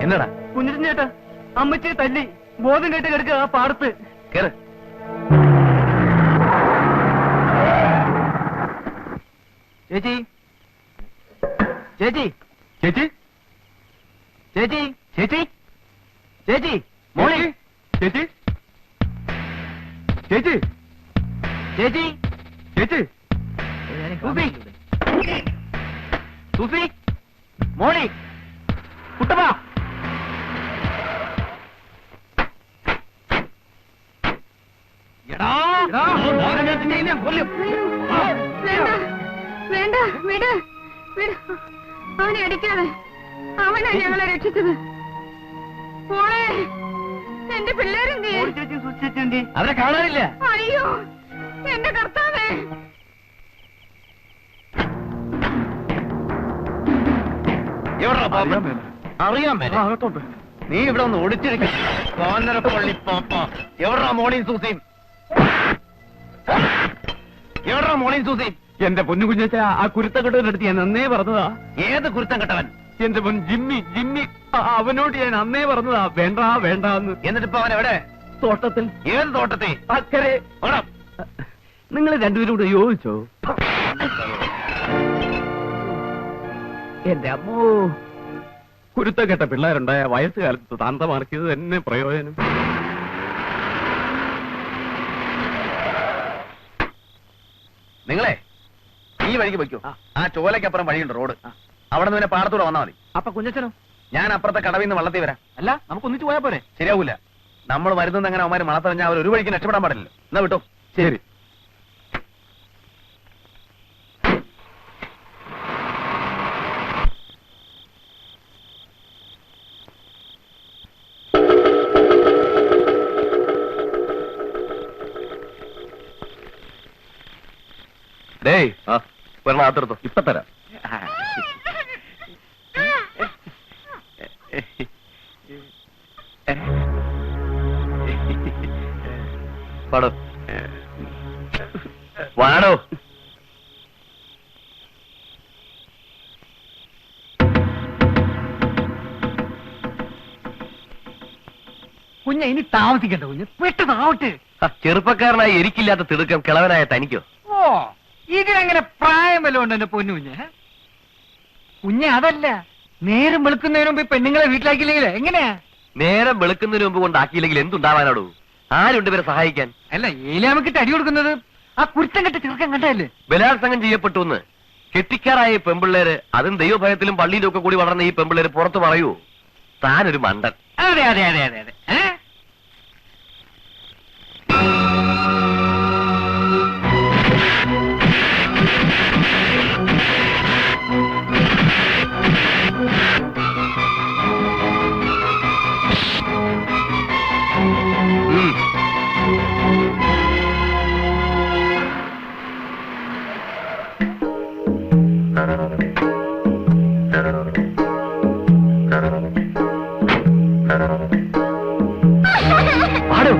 എന്നടാ? കുഞ്ഞിരൻ ചേട്ടാ, അമ്മച്ചിയെ തല്ലി ബോധം കേട്ട് കിടക്കുക ആ പാടത്ത്. കേറ്. ചേച്ചി, ചേച്ചി, ചേച്ചി, ചേച്ചി, ചേച്ചി, ചേച്ചി, മോളി, ചേച്ചി, ചേച്ചി, ചേച്ചി, ചേച്ചി, സൂസി, സൂസി, മോളി, കുട്ടപ്പ. വേണ്ട, വിട്, വിട്. അവനെ അടിക്കാതെ. അവനാ ഞങ്ങളെ രക്ഷിച്ചത്. മോളെ, എന്റെ പിള്ളേരെന്തേ? അവരെ കാണാനില്ല. അയ്യോ, എന്റെ കർത്താവേ. അറിയാൻ നീ ഇവിടെ ഒന്ന് ഒളിച്ചിരിക്കും. എവിടാ മോളിയും സൂസിയും? എവിടാ മോളിയും സൂസിയും? എന്റെ പൊന്നു കുഞ്ഞച്ച, ആ കുരുത്തക്കെട്ടവനടുത്ത് ഞാൻ അന്നേ പറഞ്ഞതാ. ഏത് കുരുത്തം കെട്ടവൻ? എന്റെ പൊൻ ജിമ്മി, ജിമ്മി. അവനോട് ഞാൻ അന്നേ പറഞ്ഞതാ വേണ്ട വേണ്ടെന്ന്. എന്നിട്ടിപ്പോ അവൻ എവിടെ? തോട്ടത്തിൽ. ഏത് തോട്ടത്തിൽ? അക്കരെ. നിങ്ങൾ രണ്ടുപേരും കൂടെ യോജിച്ചോ? എന്റെ അമ്മോ, കുരുത്തക്കെട്ട പിള്ളേരുണ്ടായ വയസ്സുകാലത്ത് താന്തമാർക്കിയത് തന്നെ പ്രയോജനം. നിങ്ങളെ ഈ വഴിക്ക് വയ്ക്കൂ. ആ ചോലയ്ക്കപ്പുറം വഴിയുണ്ട്, റോഡ്. അവിടെ നിന്ന് പാടത്തൂടെ വന്നാൽ മതി. അപ്പൊ കുഞ്ഞച്ചനോ? ഞാൻ അപ്പുറത്തെ കടവിൽ നിന്ന് വള്ളത്തിൽ വരാം. അല്ല, നമുക്ക് ഒന്നിച്ചു പോയാ പോരെ? ശരിയാവൂല. നമ്മൾ വരുന്നത് എങ്ങനെ അവന്മാര് മണത്തറിഞ്ഞാൽ അവർ ഒരു വഴിക്ക് രക്ഷപ്പെടാൻ പാടില്ല. എന്നാ വിട്ടോ. ശരി. ഡേയ്, ഒരെണ്ണം അകത്തെടുത്തോ. ഇപ്പൊ തരാം. പാടോ, വാടോ. കുഞ്ഞ ഇനി താമസിക്കണ്ട കുഞ്ഞ്, പെട്ടെന്നാവട്ടെ. ചെറുപ്പക്കാരനായി എരിക്കില്ലാത്ത തിടുക്കം കിളവനായ തനിക്കോ? ഓ, ഇതിനങ്ങനെ പ്രായം വല്ലതും ഉണ്ട് എന്റെ പൊന്നു കുഞ്ഞ്? കുഞ്ഞ് അതല്ല, നേരം വെളുക്കുന്നതിന് മുമ്പ് പെണ്ണുങ്ങളെ വീട്ടിലാക്കിയില്ലെങ്കിലേ എങ്ങനെയാ? നേരം വെളുക്കുന്നതിന് മുമ്പ് കൊണ്ടാക്കിയില്ലെങ്കിൽ എന്തുണ്ടാവാനോടൂ? ആരുണ്ട് ഇവരെ സഹായിക്കാൻ? അല്ല, ഏലാമക്കിട്ട് അടി കൊടുക്കുന്നത് ആ കുരുത്തം കെട്ട ചെറുക്കൻ കണ്ടല്ലേ? ബലാത്സംഗം ചെയ്യപ്പെട്ടു എന്ന് കെട്ടിക്കാറായ പെമ്പിള്ളേര്, അതും ദൈവഭയത്തിലും പള്ളിയിലും ഒക്കെ കൂടി വളർന്ന ഈ പെമ്പിള്ളേര് പുറത്ത് പറയൂ താനൊരു മണ്ടൻ? അതെ അതെ അതെ അതെ അതെ. പാടോ.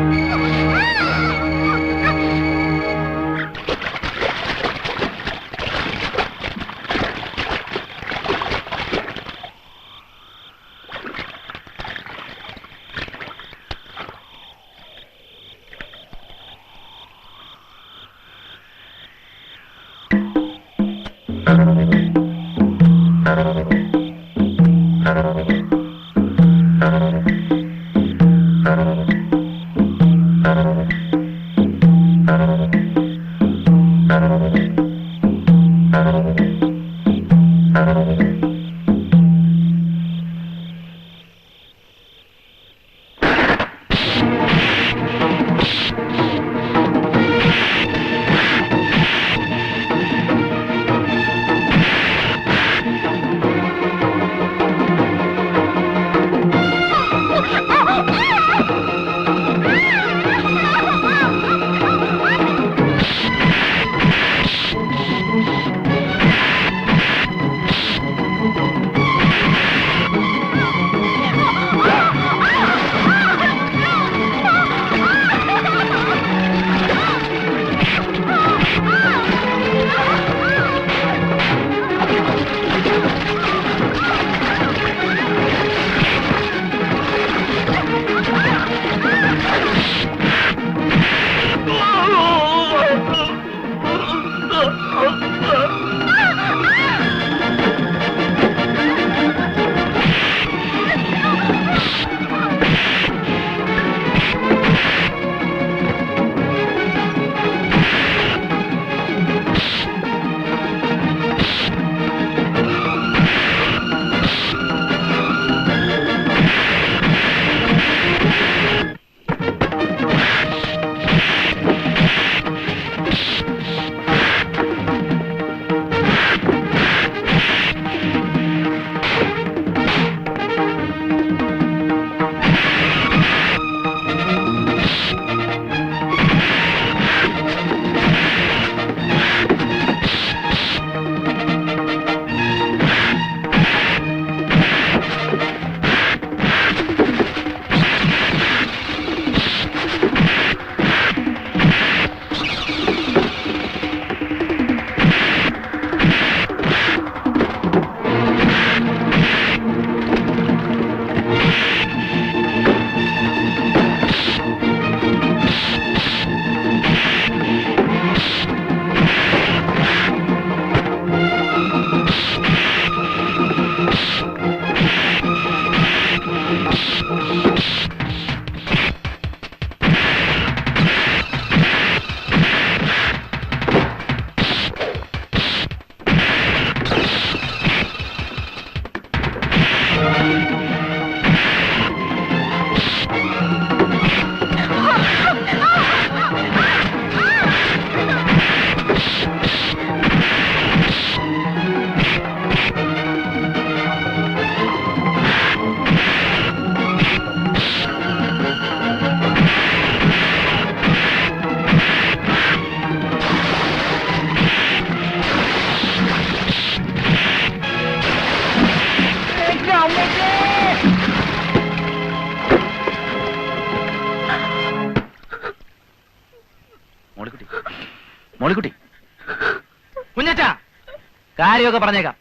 കാര്യമൊക്കെ പറഞ്ഞേക്കാം.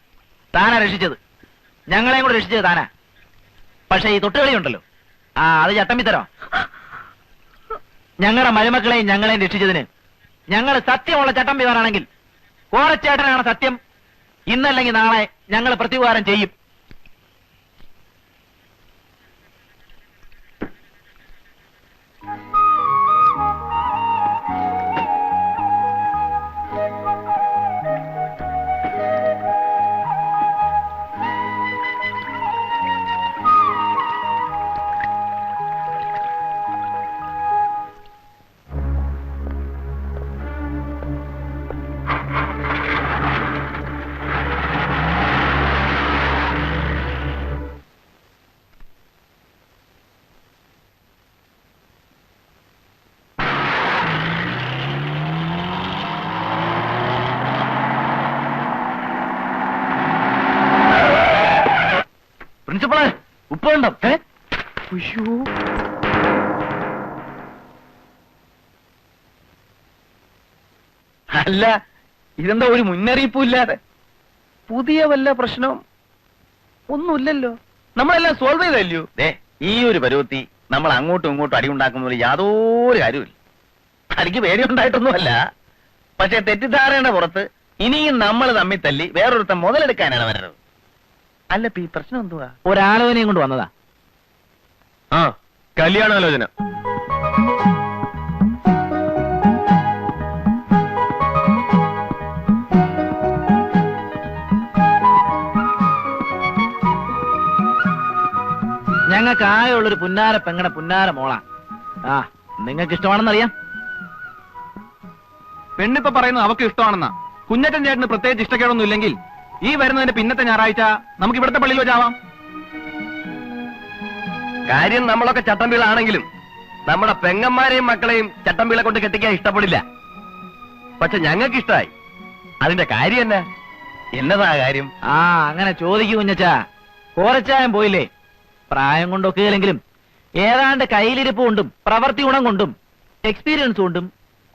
താനാ രക്ഷിച്ചത്, ഞങ്ങളെയും കൂടെ രക്ഷിച്ചത് താനാ. പക്ഷെ ഈ തൊട്ടുകളി ഉണ്ടല്ലോ, അത് ചട്ടമ്പിത്തരോ. ഞങ്ങളുടെ മരുമക്കളെയും ഞങ്ങളെയും രക്ഷിച്ചതിന് ഞങ്ങൾ സത്യമുള്ള ചട്ടമ്പിമാരാണെങ്കിൽ കോരച്ചേട്ടനാണ് സത്യം. ഇന്നല്ലെങ്കിൽ നാളെ ഞങ്ങൾ പ്രത്യുപകാരം ചെയ്യും. പ്രിൻസിപ്പളെ, ഉപ്പുണ്ടോ? അല്ല, ഇതെന്താ ഒരു മുന്നറിയിപ്പും ഇല്ലാതെ? പുതിയ വല്ല പ്രശ്നവും ഒന്നുമില്ലല്ലോ, നമ്മളെല്ലാം സോൾവ് ചെയ്തല്ലോ. ഈ ഒരു പരുവത്തി നമ്മൾ അങ്ങോട്ടും ഇങ്ങോട്ടും അടി ഉണ്ടാക്കുന്നതിൽ യാതൊരു കാര്യമില്ല. അടിക്ക് പേടിയുണ്ടായിട്ടൊന്നുമല്ല, പക്ഷെ തെറ്റിദ്ധാരണയുടെ പുറത്ത് ഇനിയും നമ്മൾ തമ്മിൽ തല്ലി വേറൊരുത്തൻ മുതലെടുക്കാനാണ് വരുന്നത്. അല്ല, ഈ പ്രശ്നം എന്തുവാ? ഒരാലോചനയും കൊണ്ട് വന്നതാ. ആ, കല്യാണാലോചന. ഞങ്ങൾക്ക് ആയുള്ളൊരു പുന്നാര പെങ്ങടെ പുന്നാര മോളാ. നിങ്ങൾക്ക് ഇഷ്ടമാണെന്നറിയാം. പെണ്ണിപ്പ പറയുന്നത് അവക്ക് ഇഷ്ടമാണെന്നാ. കുഞ്ഞറ്റൻ ചേട്ടന് പ്രത്യേകിച്ച് ഇഷ്ടക്കേടൊന്നും ഇല്ലെങ്കിൽ ഈ വരുന്നതിന്റെ പിന്നത്തെ ഞായറാഴ്ച നമുക്ക് ഇവിടുത്തെ പള്ളിയിൽ വെച്ചാവാം. കാര്യം നമ്മളൊക്കെ ചട്ടമ്പികളാണെങ്കിലും നമ്മുടെ പെങ്ങന്മാരെയും മക്കളെയും ചട്ടമ്പികളെ കൊണ്ട് കെട്ടിക്കാൻ ഇഷ്ടപ്പെടില്ല. പക്ഷെ ഞങ്ങൾക്ക് ഇഷ്ടമായി. അതിന്റെ കാര്യം എന്നാ? എന്നതാ കാര്യം? അങ്ങനെ ചോദിക്കൂ കുഞ്ഞച്ചാ. കോരച്ചായം പോയില്ലേ? പ്രായം കൊണ്ടൊക്കെ ഇല്ലെങ്കിലും ഏതാണ്ട് കയ്യിലിരിപ്പ് കൊണ്ടും പ്രവൃത്തി ഗുണം കൊണ്ടും എക്സ്പീരിയൻസ് കൊണ്ടും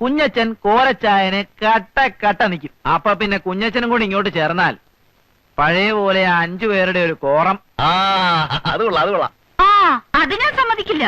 കുഞ്ഞച്ചൻ കോരച്ചായനെ കട്ട നിൽക്കും. അപ്പൊ പിന്നെ കുഞ്ഞച്ചനും കൂടി ഇങ്ങോട്ട് ചേർന്നാൽ പഴയ പോലെ 5 പേരുടെ ഒരു കോറം. അത് കൊള്ളാം. അത് ഞാൻ സമ്മതിക്കില്ല.